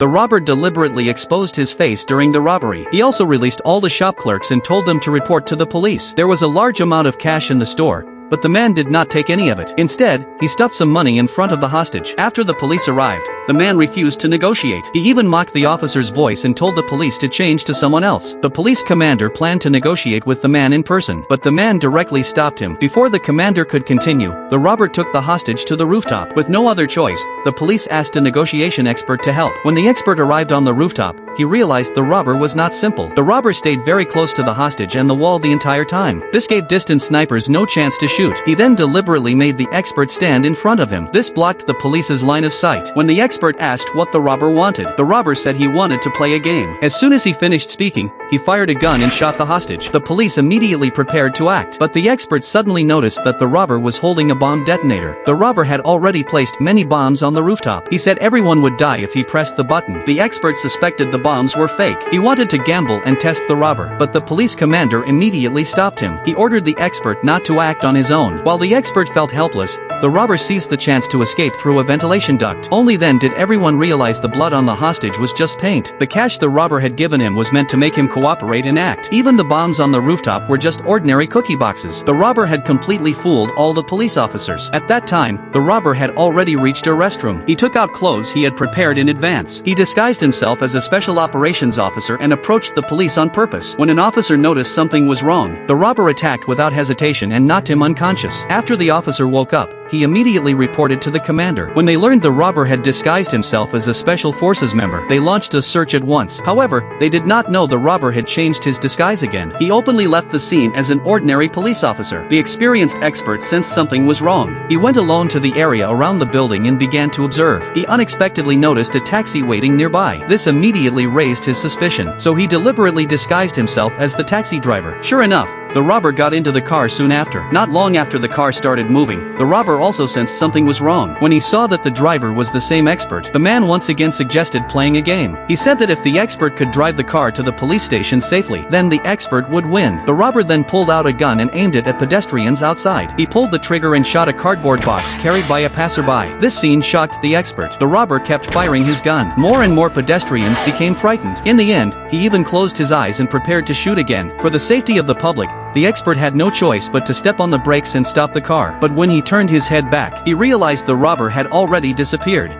The robber deliberately exposed his face during the robbery. He also released all the shop clerks and told them to report to the police. There was a large amount of cash in the store, but the man did not take any of it. Instead, he stuffed some money in front of the hostage. After the police arrived, the man refused to negotiate. He even mocked the officer's voice and told the police to change to someone else. The police commander planned to negotiate with the man in person, but the man directly stopped him. Before the commander could continue, the robber took the hostage to the rooftop. With no other choice, the police asked a negotiation expert to help. When the expert arrived on the rooftop, he realized the robber was not simple. The robber stayed very close to the hostage and the wall the entire time. This gave distant snipers no chance to shoot. He then deliberately made the expert stand in front of him. This blocked the police's line of sight. When the expert asked what the robber wanted, the robber said he wanted to play a game. As soon as he finished speaking, he fired a gun and shot the hostage. The police immediately prepared to act, but the expert suddenly noticed that the robber was holding a bomb detonator. The robber had already placed many bombs on the rooftop. He said everyone would die if he pressed the button. The expert suspected the bombs were fake. He wanted to gamble and test the robber, but the police commander immediately stopped him. He ordered the expert not to act on his own. While the expert felt helpless, the robber seized the chance to escape through a ventilation duct. Only then did everyone realize the blood on the hostage was just paint. The cash the robber had given him was meant to make him cooperate and act. Even the bombs on the rooftop were just ordinary cookie boxes. The robber had completely fooled all the police officers. At that time, the robber had already reached a restroom. He took out clothes he had prepared in advance. He disguised himself as a special operations officer and approached the police on purpose. When an officer noticed something was wrong, the robber attacked without hesitation and knocked him unconscious. After the officer woke up, he immediately reported to the commander. When they learned the robber had disguised himself as a special forces member, they launched a search at once. However, they did not know the robber had changed his disguise again. He openly left the scene as an ordinary police officer. The experienced expert sensed something was wrong. He went alone to the area around the building and began to observe. He unexpectedly noticed a taxi waiting nearby. This immediately raised his suspicion, so he deliberately disguised himself as the taxi driver. Sure enough, the robber got into the car soon after. Not long after the car started moving, the robber also sensed something was wrong. When he saw that the driver was the same expert, the man once again suggested playing a game. He said that if the expert could drive the car to the police station safely, then the expert would win. The robber then pulled out a gun and aimed it at pedestrians outside. He pulled the trigger and shot a cardboard box carried by a passerby. This scene shocked the expert. The robber kept firing his gun. More and more pedestrians became frightened. In the end, he even closed his eyes and prepared to shoot again. For the safety of the public, the expert had no choice but to step on the brakes and stop the car. But when he turned his head back, he realized the robber had already disappeared.